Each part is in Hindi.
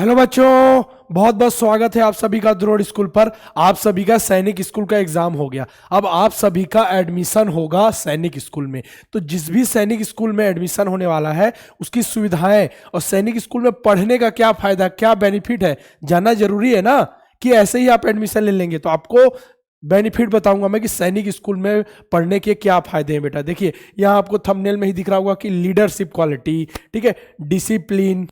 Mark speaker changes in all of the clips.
Speaker 1: हेलो बच्चों, बहुत बहुत स्वागत है आप सभी का द्रोड़ स्कूल पर। आप सभी का सैनिक स्कूल का एग्जाम हो गया। अब आप सभी का एडमिशन होगा सैनिक स्कूल में। तो जिस भी सैनिक स्कूल में एडमिशन होने वाला है उसकी सुविधाएं और सैनिक स्कूल में पढ़ने का क्या फायदा, क्या बेनिफिट है, जानना जरूरी है ना। कि ऐसे ही आप एडमिशन ले लेंगे तो आपको बेनिफिट बताऊंगा मैं कि सैनिक स्कूल में पढ़ने के क्या फायदे हैं। बेटा देखिए, यहाँ आपको थंबनेल में ही दिख रहा होगा कि लीडरशिप क्वालिटी, ठीक है, डिसिप्लिन,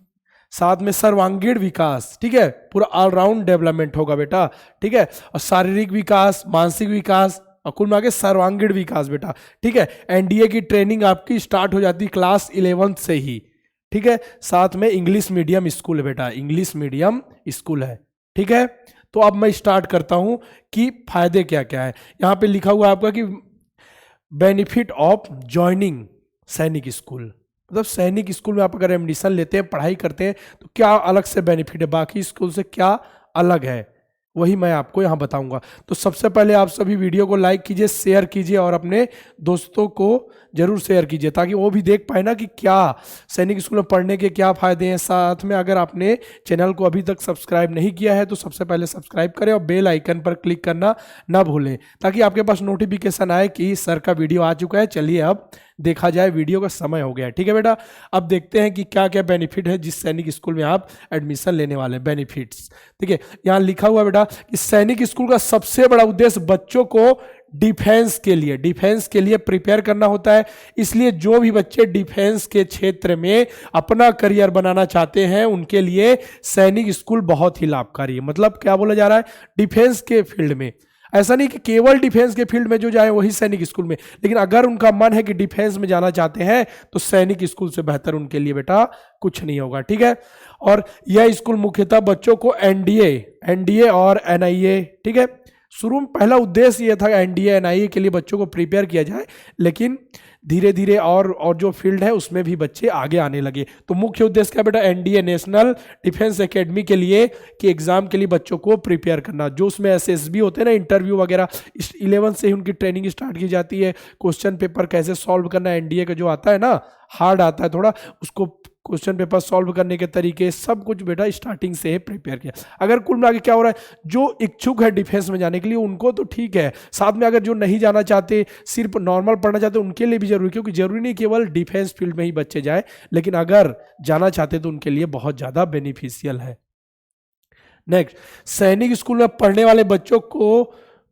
Speaker 1: साथ में सर्वांगीण विकास, ठीक है, पूरा ऑलराउंड डेवलपमेंट होगा बेटा, ठीक है, और शारीरिक विकास, मानसिक विकास और कुल मिला के सर्वांगीण विकास बेटा, ठीक है। एनडीए की ट्रेनिंग आपकी स्टार्ट हो जाती है क्लास 11 से ही, ठीक है। साथ में इंग्लिश मीडियम स्कूल है बेटा, इंग्लिश मीडियम स्कूल है, ठीक है। तो अब मैं स्टार्ट करता हूं कि फायदे क्या क्या है। यहां पे लिखा हुआ है आपका कि बेनिफिट ऑफ ज्वाइनिंग सैनिक स्कूल, मतलब सैनिक स्कूल में आप अगर एडमिशन लेते हैं, पढ़ाई करते हैं तो क्या अलग से बेनिफिट है, बाकी स्कूल से क्या अलग है, वही मैं आपको यहाँ बताऊंगा। तो सबसे पहले आप सभी वीडियो को लाइक कीजिए, शेयर कीजिए और अपने दोस्तों को जरूर शेयर कीजिए ताकि वो भी देख पाए ना कि क्या सैनिक स्कूल में पढ़ने के क्या फायदे हैं। साथ में अगर आपने चैनल को अभी तक सब्सक्राइब नहीं किया है तो सबसे पहले सब्सक्राइब करें और बेल आइकन पर क्लिक करना ना भूलें ताकि आपके पास नोटिफिकेशन आए कि सर का वीडियो आ चुका है। चलिए अब देखा जाए, वीडियो का समय हो गया है, ठीक है बेटा। अब देखते हैं कि क्या क्या बेनिफिट है जिस सैनिक स्कूल में आप एडमिशन लेने वाले हैं, बेनिफिट्स। ठीक है, यहाँ लिखा हुआ बेटा कि सैनिक स्कूल का सबसे बड़ा उद्देश्य बच्चों को डिफेंस के लिए प्रिपेयर करना होता है। इसलिए जो भी बच्चे डिफेंस के क्षेत्र में अपना करियर बनाना चाहते हैं उनके लिए सैनिक स्कूल बहुत ही लाभकारी है। मतलब क्या बोला जा रहा है, डिफेंस के फील्ड में, ऐसा नहीं कि केवल डिफेंस के फील्ड में जो जाए वही सैनिक स्कूल में, लेकिन अगर उनका मन है कि डिफेंस में जाना चाहते हैं तो सैनिक स्कूल से बेहतर उनके लिए बेटा कुछ नहीं होगा, ठीक है। और यह स्कूल मुख्यतः बच्चों को एनडीए और एनआईए, ठीक है, शुरू में पहला उद्देश्य यह था एनडीए एनआईए के लिए बच्चों को प्रिपेयर किया जाए, लेकिन धीरे धीरे और जो फील्ड है उसमें भी बच्चे आगे आने लगे। तो मुख्य उद्देश्य क्या बेटा, एनडीए नेशनल डिफेंस एकेडमी के लिए कि एग्जाम के लिए बच्चों को प्रिपेयर करना, जो उसमें एसएसबी होते हैं ना, इंटरव्यू वगैरह, 11 से ही उनकी ट्रेनिंग स्टार्ट की जाती है। क्वेश्चन पेपर कैसे सॉल्व करना, एनडीए का जो आता है ना, हार्ड आता है थोड़ा, उसको क्वेश्चन पेपर सॉल्व करने के तरीके सब कुछ बेटा स्टार्टिंग से ही प्रिपेयर किया। अगर कुल मिला के क्या हो रहा है, जो इच्छुक है डिफेंस में जाने के लिए उनको तो ठीक है, साथ में अगर जो नहीं जाना चाहते, सिर्फ नॉर्मल पढ़ना चाहते, उनके लिए भी जरूरी, क्योंकि जरूरी नहीं केवल डिफेंस फील्ड में ही बच्चे जाए, लेकिन अगर जाना चाहते तो उनके लिए बहुत ज्यादा बेनिफिशियल है। नेक्स्ट, सैनिक स्कूल में पढ़ने वाले बच्चों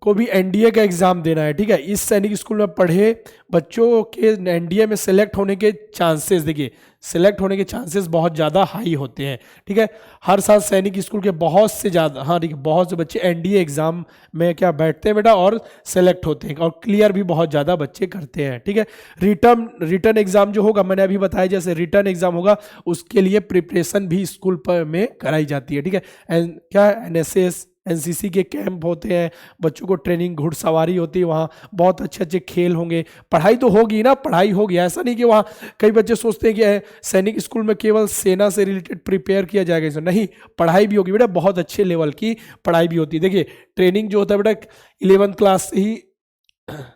Speaker 1: को भी एनडीए का एग्जाम देना है, ठीक है। इस सैनिक स्कूल में पढ़े बच्चों के एनडीए में सेलेक्ट होने के चांसेस, देखिए सेलेक्ट होने के चांसेस बहुत ज़्यादा हाई होते हैं, ठीक है। हर साल सैनिक स्कूल के बहुत से ज़्यादा, हाँ देखिए, बहुत से बच्चे एनडीए एग्जाम में बैठते हैं बेटा और सेलेक्ट होते हैं और क्लियर भी बहुत ज़्यादा बच्चे करते हैं, ठीक है। रिटर्न एग्जाम जो होगा, मैंने अभी बताया जैसे रिटर्न एग्जाम होगा, उसके लिए प्रिपरेशन भी स्कूल पर में कराई जाती है, ठीक है। क्या एनएसएस एनसीसी के कैंप होते हैं, बच्चों को ट्रेनिंग, घुड़सवारी होती है, वहाँ बहुत अच्छे अच्छे खेल होंगे, पढ़ाई तो होगी ना, पढ़ाई होगी। ऐसा नहीं कि वहाँ कई बच्चे सोचते हैं कि सैनिक स्कूल में केवल सेना से रिलेटेड प्रिपेयर किया जाएगा, ऐसा नहीं, पढ़ाई भी होगी बेटा, बहुत अच्छे लेवल की पढ़ाई भी होती है। देखिए ट्रेनिंग जो होता है बेटा 11th क्लास से ही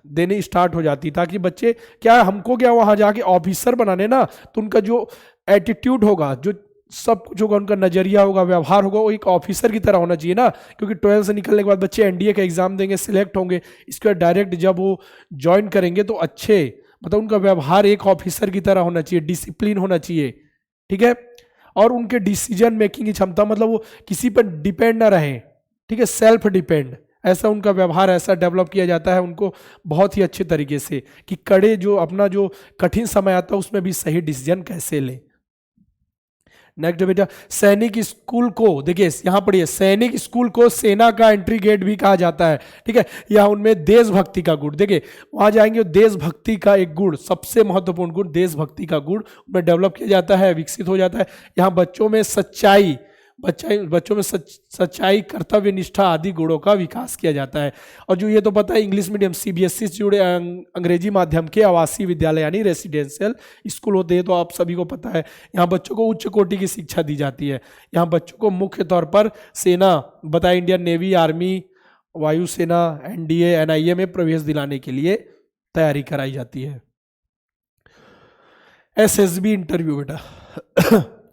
Speaker 1: देनी स्टार्ट हो जाती, ताकि बच्चे क्या, हमको क्या वहाँ जाके ऑफिसर बनाने ना, तो उनका जो एटीट्यूड होगा, जो सब कुछ होगा, उनका नजरिया होगा, व्यवहार होगा, वो एक ऑफिसर की तरह होना चाहिए ना। क्योंकि 12 से निकलने के बाद बच्चे एनडीए का एग्जाम देंगे, सिलेक्ट होंगे, इसके बाद डायरेक्ट जब वो ज्वाइन करेंगे तो अच्छे, मतलब उनका व्यवहार एक ऑफिसर की तरह होना चाहिए, डिसिप्लिन होना चाहिए, ठीक है। और उनके डिसीजन मेकिंग की क्षमता, मतलब वो किसी पर डिपेंड ना रहे, ठीक है, सेल्फ डिपेंड, ऐसा उनका व्यवहार ऐसा डेवलप किया जाता है उनको बहुत ही अच्छे तरीके से, कि कड़े जो अपना जो कठिन समय आता है उसमें भी सही डिसीजन कैसे ले। नेक्स्ट बेटा, सैनिक स्कूल को देखिए, यहां पढ़िए, सैनिक स्कूल को सेना का एंट्री गेट भी कहा जाता है, ठीक है। यह उनमें देशभक्ति का गुण, देखिए वहां जाएंगे, देशभक्ति का एक गुण, सबसे महत्वपूर्ण गुण देशभक्ति का गुण उनमें डेवलप किया जाता है, विकसित हो जाता है। यहाँ बच्चों में सच्चाई, कर्तव्य निष्ठा आदि गुणों का विकास किया जाता है। और जो ये तो पता है, इंग्लिश मीडियम सीबीएसई से जुड़े अंग्रेजी माध्यम के आवासीय विद्यालय यानी रेसिडेंशियल स्कूल होते हैं, तो आप सभी को पता है, यहाँ बच्चों को उच्च कोटि की शिक्षा दी जाती है। यहाँ बच्चों को मुख्य तौर पर सेना, बताया, इंडियन नेवी, आर्मी, वायुसेना, एनडीए, एनआईए में प्रवेश दिलाने के लिए तैयारी कराई जाती है। एसएसबी इंटरव्यू बेटा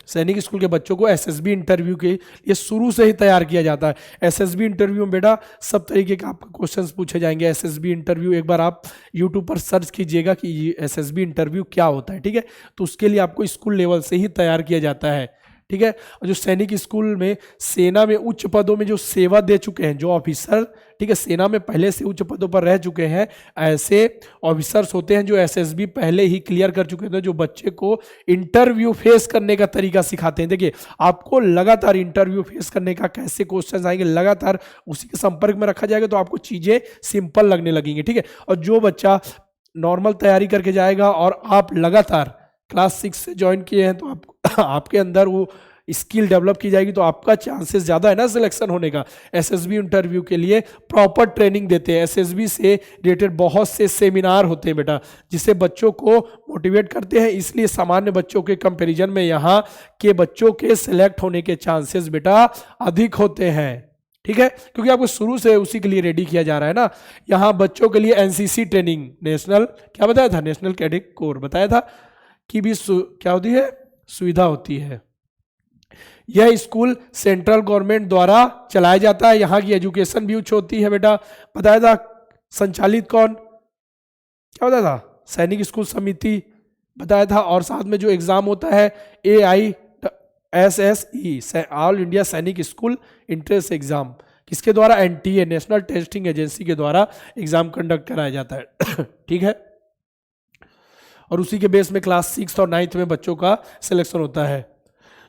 Speaker 1: सैनिक स्कूल के बच्चों को एसएसबी इंटरव्यू के लिए शुरू से ही तैयार किया जाता है। एसएसबी इंटरव्यू में बेटा सब तरीके के आपको क्वेश्चंस पूछे जाएंगे। एसएसबी इंटरव्यू एक बार आप यूट्यूब पर सर्च कीजिएगा कि ये एसएसबी इंटरव्यू क्या होता है, ठीक है। तो उसके लिए आपको स्कूल लेवल से ही तैयार किया जाता है, ठीक है। और जो सैनिक स्कूल में सेना में उच्च पदों में जो सेवा दे चुके हैं, जो ऑफिसर, ठीक है, सेना में पहले से उच्च पदों पर रह चुके हैं, ऐसे ऑफिसर्स होते हैं जो एसएसबी पहले ही क्लियर कर चुके थे, जो बच्चे को इंटरव्यू फेस करने का तरीका सिखाते हैं। देखिए आपको लगातार इंटरव्यू फेस करने का कैसे क्वेश्चन आएंगे, लगातार उसी के संपर्क में रखा जाएगा, तो आपको चीजें सिंपल लगने लगेंगी, ठीक है। और जो बच्चा नॉर्मल तैयारी करके जाएगा और आप लगातार क्लास 6 से ज्वाइन किए हैं, तो आपको आपके अंदर वो स्किल डेवलप की जाएगी, तो आपका चांसेस ज़्यादा है ना सिलेक्शन होने का। एसएसबी इंटरव्यू के लिए प्रॉपर ट्रेनिंग देते हैं। एसएसबी से रिलेटेड बहुत से सेमिनार होते हैं बेटा, जिससे बच्चों को मोटिवेट करते हैं। इसलिए सामान्य बच्चों के कंपैरिजन में यहाँ के बच्चों के सिलेक्ट होने के चांसेस बेटा अधिक होते हैं, ठीक है, क्योंकि आपको शुरू से उसी के लिए रेडी किया जा रहा है ना। यहाँ बच्चों के लिए एनसीसी ट्रेनिंग, नेशनल क्या बताया था, नेशनल कैडेट कोर बताया था कि भी क्या होती है, सुविधा होती है। यह स्कूल सेंट्रल गवर्नमेंट द्वारा चलाया जाता है। यहाँ की एजुकेशन भी उच्च होती है बेटा, बताया था। संचालित कौन, क्या बताया था, सैनिक स्कूल समिति बताया था। और साथ में जो एग्जाम होता है AISSE, ऑल इंडिया सैनिक स्कूल इंट्रेंस एग्जाम, किसके द्वारा, NTA, नेशनल टेस्टिंग एजेंसी के द्वारा एग्जाम कंडक्ट कराया जाता है ठीक है। और उसी के बेस में क्लास 6 और 9 में बच्चों का सिलेक्शन होता है।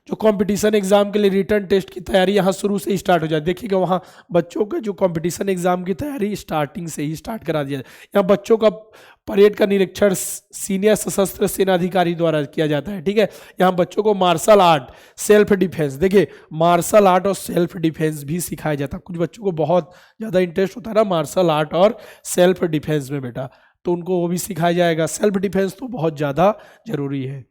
Speaker 1: जो कंपटीशन एग्जाम के लिए रिटर्न टेस्ट की तैयारी यहाँ शुरू से ही स्टार्ट हो जाती है। देखिएगा वहाँ बच्चों के जो कंपटीशन एग्जाम की तैयारी स्टार्टिंग से ही स्टार्ट करा दिया जाए। यहाँ बच्चों का परेड का निरीक्षण सीनियर सशस्त्र सेना अधिकारी द्वारा किया जाता है, ठीक है। यहाँ बच्चों को मार्शल आर्ट, सेल्फ डिफेंस, देखिए मार्शल आर्ट और सेल्फ डिफेंस भी सिखाया जाता है। कुछ बच्चों को बहुत ज़्यादा इंटरेस्ट होता है ना मार्शल आर्ट और सेल्फ डिफेंस में बेटा, तो उनको वो भी सिखाया जाएगा। सेल्फ डिफेंस तो बहुत ज़्यादा जरूरी है,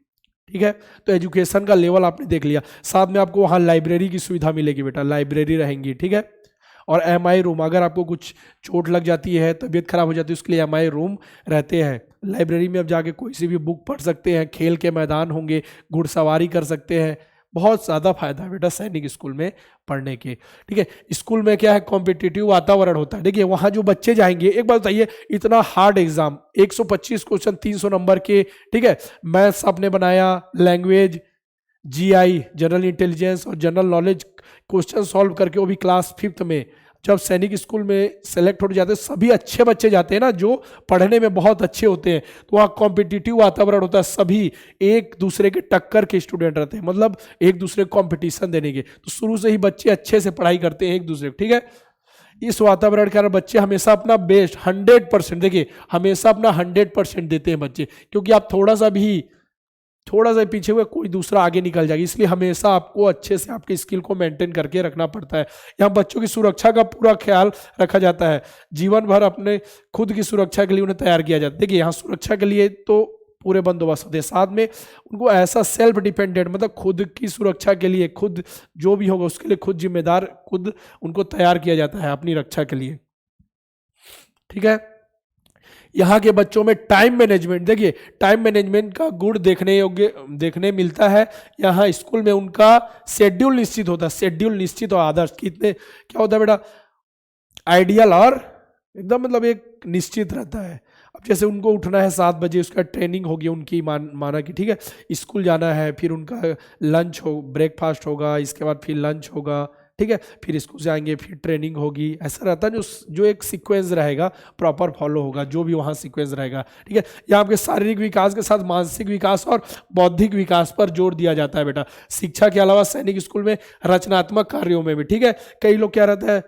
Speaker 1: ठीक है। तो एजुकेशन का लेवल आपने देख लिया। साथ में आपको वहाँ लाइब्रेरी की सुविधा मिलेगी बेटा, लाइब्रेरी रहेंगी, ठीक है। और MI रूम, अगर आपको कुछ चोट लग जाती है, तबीयत खराब हो जाती है, उसके लिए MI रूम रहते हैं। लाइब्रेरी में आप जाके कोई सी भी बुक पढ़ सकते हैं, खेल के मैदान होंगे, घुड़सवारी कर सकते हैं। बहुत ज़्यादा फायदा है बेटा सैनिक स्कूल में पढ़ने के, ठीक है। स्कूल में क्या है, कॉम्पिटिटिव वातावरण होता है। देखिए वहाँ जो बच्चे जाएंगे, एक बात बताइए, इतना हार्ड एग्जाम, 125 क्वेश्चन 300 नंबर के, ठीक है। मैथ्स आपने बनाया, लैंग्वेज, GI जनरल इंटेलिजेंस और जनरल नॉलेज क्वेश्चन सॉल्व करके, वो भी क्लास 5 में। जब सैनिक स्कूल में सेलेक्ट हो जाते हैं, सभी अच्छे बच्चे जाते हैं ना, जो पढ़ने में बहुत अच्छे होते हैं, तो वहाँ कॉम्पिटिटिव वातावरण होता है। सभी एक दूसरे के टक्कर के स्टूडेंट रहते हैं, मतलब एक दूसरे को कॉम्पिटिशन देने के, तो शुरू से ही बच्चे अच्छे से पढ़ाई करते हैं एक दूसरे को, ठीक है। इस वातावरण के कारण बच्चे हमेशा अपना बेस्ट 100%, देखिए हमेशा अपना 100% देते हैं बच्चे, क्योंकि आप थोड़ा सा पीछे हुए कोई दूसरा आगे निकल जाएगा, इसलिए हमेशा आपको अच्छे से आपके स्किल को मेंटेन करके रखना पड़ता है। यहाँ बच्चों की सुरक्षा का पूरा ख्याल रखा जाता है। जीवन भर अपने खुद की सुरक्षा के लिए उन्हें तैयार किया जाता है। देखिए यहाँ सुरक्षा के लिए तो पूरे बंदोबस्त होते हैं, साथ में उनको ऐसा सेल्फ डिपेंडेंट, मतलब खुद की सुरक्षा के लिए खुद जो भी होगा उसके लिए खुद जिम्मेदार, खुद उनको तैयार किया जाता है अपनी रक्षा के लिए, ठीक है। यहाँ के बच्चों में टाइम मैनेजमेंट, देखिए टाइम मैनेजमेंट का गुण देखने मिलता है। यहाँ स्कूल में उनका शेड्यूल निश्चित होता है, शेड्यूल निश्चित और आदर्श, कितने क्या होता है बेटा, आइडियल और एकदम मतलब एक निश्चित रहता है। अब जैसे उनको उठना है 7 बजे, उसका ट्रेनिंग होगी उनकी, माना कि ठीक है स्कूल जाना है, फिर उनका लंच हो, ब्रेकफास्ट होगा, इसके बाद फिर लंच होगा, ठीक है, फिर स्कूल जाएंगे, फिर ट्रेनिंग होगी। ऐसा रहता है जो एक सीक्वेंस रहेगा प्रॉपर फॉलो होगा, जो भी वहाँ सीक्वेंस रहेगा, ठीक है। यहाँ आपके शारीरिक विकास के साथ मानसिक विकास और बौद्धिक विकास पर जोर दिया जाता है बेटा। शिक्षा के अलावा सैनिक स्कूल में रचनात्मक कार्यों में भी, ठीक है, कई लोग क्या रहता है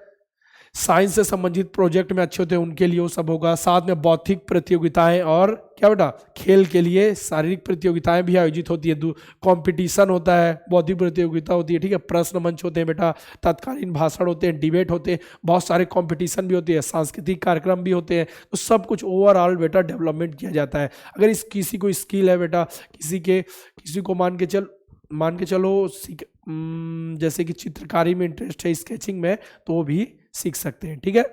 Speaker 1: साइंस से संबंधित प्रोजेक्ट में अच्छे होते हैं, उनके लिए वो सब होगा। साथ में बौद्धिक प्रतियोगिताएं और क्या बेटा खेल के लिए शारीरिक प्रतियोगिताएं भी आयोजित होती है, कंपटीशन होता है, बौद्धिक प्रतियोगिता होती है, ठीक है, प्रश्न मंच होते हैं बेटा, तत्कालीन भाषण होते हैं, डिबेट होते हैं, बहुत सारे कंपटीशन भी होते हैं, सांस्कृतिक कार्यक्रम भी होते हैं। तो सब कुछ ओवरऑल बेटा डेवलपमेंट किया जाता है। अगर किसी को स्किल है बेटा, किसी को मान के चलो जैसे कि चित्रकारी में इंटरेस्ट है, स्केचिंग में, तो वो भी सीख सकते हैं, ठीक है।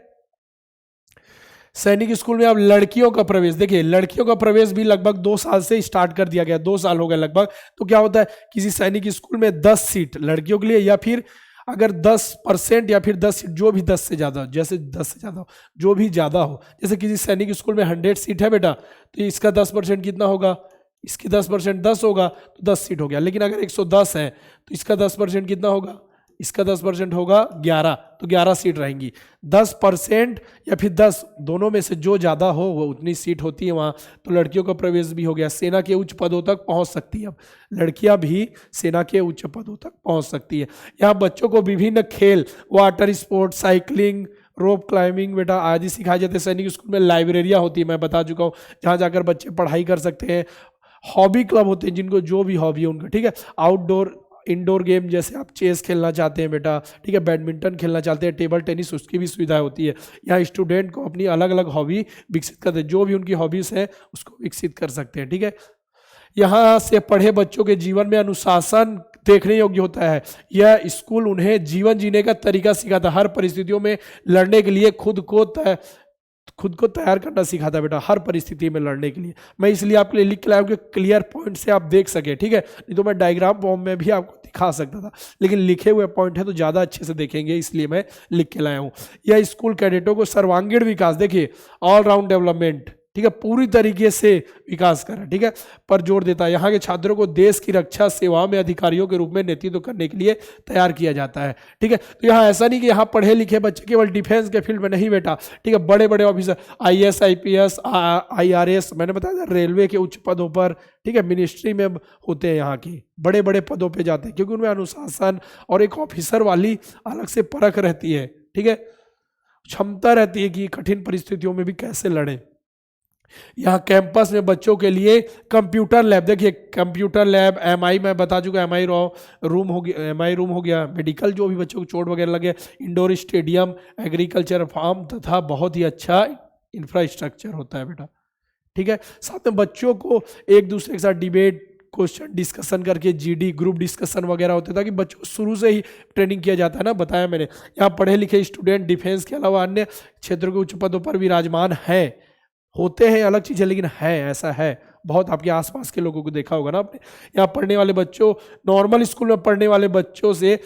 Speaker 1: सैनिक स्कूल में अब लड़कियों का प्रवेश, देखिए लड़कियों का प्रवेश भी लगभग 2 साल से स्टार्ट कर दिया गया, 2 साल हो गए लगभग। तो क्या होता है, किसी सैनिक स्कूल में 10 सीट लड़कियों के लिए, या फिर अगर 10% या फिर 10 सीट, जो भी 10 से ज़्यादा, जैसे 10 से ज़्यादा हो, जो भी ज़्यादा हो, जैसे किसी सैनिक स्कूल में 100 सीट है बेटा, तो इसका 10% कितना होगा, इसकी 10% 10 होगा, तो 10 सीट हो गया। लेकिन अगर 110 है तो इसका 10% कितना होगा, इसका 10% होगा 11, तो 11 सीट रहेंगी। 10% या फिर 10, दोनों में से जो ज़्यादा हो वो उतनी सीट होती है वहाँ। तो लड़कियों का प्रवेश भी हो गया, सेना के उच्च पदों तक पहुँच सकती है। अब लड़कियाँ भी सेना के उच्च पदों तक पहुँच सकती है। यहाँ बच्चों को विभिन्न खेल, water sport, cycling, rope climbing बेटा आदि सिखाए जाते हैं। सैनिक स्कूल में लाइब्रेरियाँ होती है, मैं बता चुका हूँ, जहाँ जाकर बच्चे पढ़ाई कर सकते हैं। हॉबी क्लब होते हैं, जिनको जो भी हॉबी है उनका, ठीक है। आउटडोर इंडोर गेम, जैसे आप चेस खेलना चाहते हैं बेटा, ठीक है, बैडमिंटन खेलना चाहते हैं, टेबल टेनिस, उसकी भी सुविधा होती है। यहाँ स्टूडेंट को अपनी अलग अलग हॉबी विकसित करते हैं, जो भी उनकी हॉबीज़ है उसको विकसित कर सकते हैं, ठीक है। यहाँ से पढ़े बच्चों के जीवन में अनुशासन देखने योग्य होता है। यह स्कूल उन्हें जीवन जीने का तरीका सिखाता है, हर परिस्थितियों में लड़ने के लिए खुद को तैयार करना सिखाता है बेटा, हर परिस्थिति में लड़ने के लिए। मैं इसलिए आपके लिए लिख के लाया हूँ कि क्लियर पॉइंट से आप देख सके, ठीक है। नहीं तो मैं डायग्राम फॉर्म में भी आपको दिखा सकता था, लेकिन लिखे हुए पॉइंट है तो ज़्यादा अच्छे से देखेंगे, इसलिए मैं लिख के लाया हूँ। यह स्कूल कैडेटों को सर्वांगीण विकास, देखिए ऑलराउंड डेवलपमेंट, ठीक है, पूरी तरीके से विकास करें, ठीक है, पर जोर देता है। यहाँ के छात्रों को देश की रक्षा सेवाओं में अधिकारियों के रूप में नेतृत्व करने के लिए तैयार किया जाता है, ठीक है। तो यहाँ ऐसा नहीं कि यहाँ पढ़े लिखे बच्चे केवल डिफेंस के फील्ड में नहीं बेटा, ठीक है, बड़े बड़े ऑफिसर, IAS IPS IRS, मैंने बताया था, रेलवे के उच्च पदों पर, ठीक है, मिनिस्ट्री में होते हैं, यहाँ के बड़े बड़े पदों पर जाते हैं, क्योंकि उनमें अनुशासन और एक ऑफिसर वाली अलग से परख रहती है, ठीक है, क्षमता रहती है कि कठिन परिस्थितियों में भी कैसे लड़ें। यहाँ कैंपस में बच्चों के लिए कंप्यूटर लैब, देखिए कंप्यूटर लैब, MI मैं बता चुका, MI रूम हो गया, MI रूम हो गया, मेडिकल जो भी बच्चों को चोट वगैरह लगे, इंडोर स्टेडियम, एग्रीकल्चर फार्म तथा बहुत ही अच्छा इंफ्रास्ट्रक्चर होता है बेटा, ठीक है। साथ में बच्चों को एक दूसरे के साथ डिबेट, क्वेश्चन डिस्कशन करके, GD ग्रुप डिस्कशन वगैरह होते हैं, ताकि बच्चों को शुरू से ही ट्रेनिंग किया जाता है ना, बताया मैंने। यहाँ पढ़े लिखे स्टूडेंट डिफेंस के अलावा अन्य क्षेत्रों के उच्च पदों पर विराजमान हैं, होते हैं अलग चीज़ है, लेकिन है, ऐसा है, बहुत आपके आसपास के लोगों को देखा होगा ना आपने। यहाँ पढ़ने वाले बच्चों, नॉर्मल स्कूल में पढ़ने वाले बच्चों से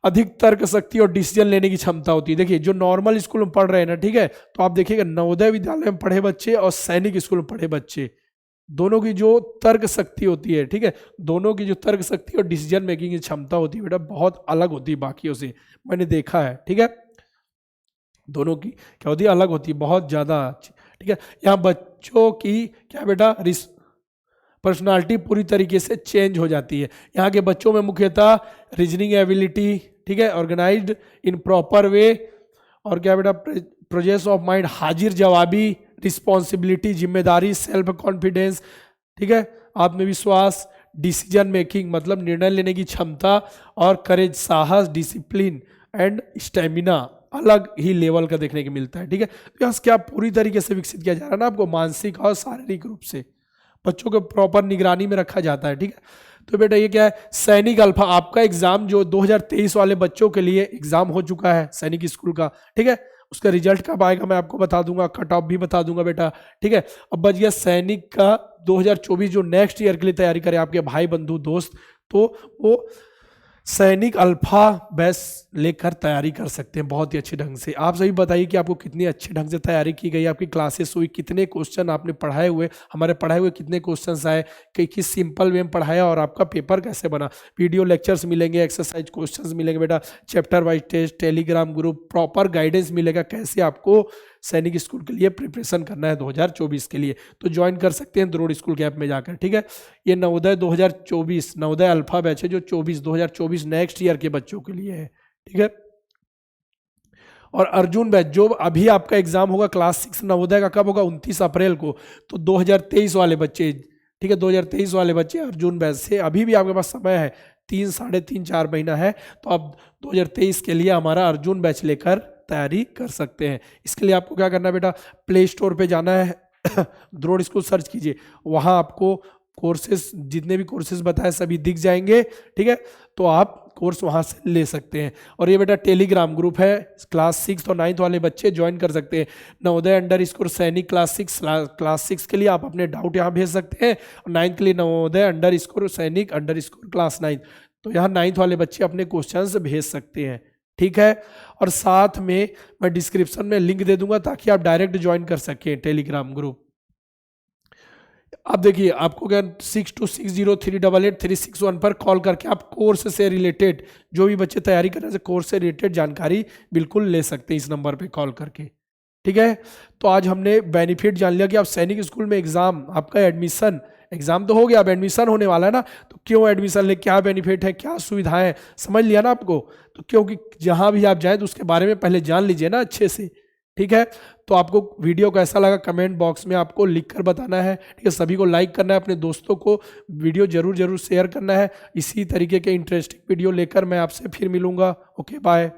Speaker 1: अधिक तर्क शक्ति और डिसीजन लेने की क्षमता होती है। देखिए जो नॉर्मल स्कूल में पढ़ रहे हैं ना, ठीक है, तो आप देखिएगा नवोदय विद्यालय में पढ़े बच्चे और सैनिक स्कूल में पढ़े बच्चे, दोनों की जो तर्क शक्ति होती है, ठीक है, दोनों की जो तर्क शक्ति और डिसीजन मेकिंग की क्षमता होती है बेटा, बहुत अलग होती है बाकियों से, मैंने देखा है, ठीक है। दोनों की क्या होती है, अलग होती है, बहुत ज़्यादा, ठीक है। यहाँ बच्चों की क्या बेटा, पर्सनालिटी पूरी तरीके से चेंज हो जाती है। यहाँ के बच्चों में मुख्यतः रीजनिंग एबिलिटी, ठीक है, ऑर्गेनाइज्ड इन प्रॉपर वे, और क्या बेटा, प्रोजेस ऑफ माइंड, हाजिर जवाबी, रिस्पॉन्सिबिलिटी, जिम्मेदारी, सेल्फ कॉन्फिडेंस, ठीक है, आत्मविश्वास, डिसीजन मेकिंग मतलब निर्णय लेने की क्षमता, और करेज, साहस, डिसिप्लिन एंड स्टेमिना अलग ही लेवल का देखने को मिलता है, ठीक है। तो यहाँ क्या पूरी तरीके से विकसित किया जा रहा है ना आपको, मानसिक और शारीरिक रूप से बच्चों को प्रॉपर निगरानी में रखा जाता है, ठीक है। तो बेटा ये क्या है, सैनिक अल्फा, आपका एग्जाम जो 2023 वाले बच्चों के लिए एग्जाम हो चुका है सैनिक स्कूल का, ठीक है, उसका रिजल्ट कब आएगा मैं आपको बता दूंगा, कट ऑफ भी बता दूंगा बेटा, ठीक है। अब बच गया सैनिक का 2024 जो नेक्स्ट ईयर के लिए तैयारी करे आपके भाई बंधु दोस्त, तो वो सैनिक अल्फा बैच लेकर तैयारी कर सकते हैं बहुत ही अच्छे ढंग से। आप सभी बताइए कि आपको कितनी अच्छे ढंग से तैयारी की गई, आपकी क्लासेस हुई, कितने क्वेश्चन आपने पढ़ाए हुए, हमारे पढ़ाए हुए कितने क्वेश्चंस आए, कि किस सिंपल वे में पढ़ाया, और आपका पेपर कैसे बना। वीडियो लेक्चर्स मिलेंगे, एक्सरसाइज क्वेश्चंस मिलेंगे बेटा, chapter wise test, Telegram group, proper guidance मिलेगा कैसे आपको सैनिक स्कूल के लिए प्रिपरेशन करना है 2024 के लिए। तो ज्वाइन कर सकते हैं द्रोड़ स्कूल कैंप में जाकर, ठीक है। ये नवोदय 2024 नवोदय अल्फा बैच है जो 2024 नेक्स्ट ईयर के बच्चों के लिए है, ठीक है। और अर्जुन बैच जो अभी आपका एग्जाम होगा क्लास 6 नवोदय का, कब होगा, 29 अप्रैल को। तो 2023 वाले बच्चे, ठीक है, 2023 वाले बच्चे अर्जुन बैच से अभी भी आपके पास समय है, 3 साढ़े 3 4 महीना है, तो आप 2023 के लिए हमारा अर्जुन बैच लेकर तैयारी कर सकते हैं। इसके लिए आपको क्या करना है बेटा, प्ले स्टोर पे जाना है द्रोड़ स्कूल सर्च कीजिए, वहाँ आपको कोर्सेज जितने भी कोर्सेज बताए सभी दिख जाएंगे, ठीक है। तो आप कोर्स वहाँ से ले सकते हैं। और ये बेटा टेलीग्राम ग्रुप है, क्लास 6 और 9 वाले बच्चे ज्वाइन कर सकते हैं। नवोदय_सैनिक क्लास 6 के लिए आप अपने डाउट यहाँ भेज सकते हैं, और 9th के लिए नवोदय_सैनिक_क्लास 9। तो यहाँ 9th वाले बच्चे अपने क्वेश्चंस भेज सकते हैं, ठीक है। और साथ में मैं डिस्क्रिप्शन में लिंक दे दूंगा ताकि आप डायरेक्ट ज्वाइन कर सकें टेलीग्राम ग्रुप। अब देखिए आपको क्या 6260388361 पर कॉल करके आप कोर्स से रिलेटेड, जो भी बच्चे तैयारी कर रहे हैं कोर्स से रिलेटेड जानकारी बिल्कुल ले सकते हैं इस नंबर पे कॉल करके, ठीक है। तो आज हमने बेनिफिट जान लिया कि आप सैनिक स्कूल में एग्जाम, आपका एग्जाम तो हो गया, अब एडमिशन होने वाला है ना, तो क्यों एडमिशन ले, क्या बेनिफिट है, क्या सुविधाएं, समझ लिया ना आपको। तो क्योंकि जहां भी आप जाएं तो उसके बारे में पहले जान लीजिए ना अच्छे से, ठीक है। तो आपको वीडियो कैसा लगा कमेंट बॉक्स में आपको लिखकर बताना है, ठीक है। सभी को लाइक करना है, अपने दोस्तों को वीडियो जरूर शेयर करना है। इसी तरीके के इंटरेस्टिंग वीडियो लेकर मैं आपसे फिर मिलूंगा। Okay bye.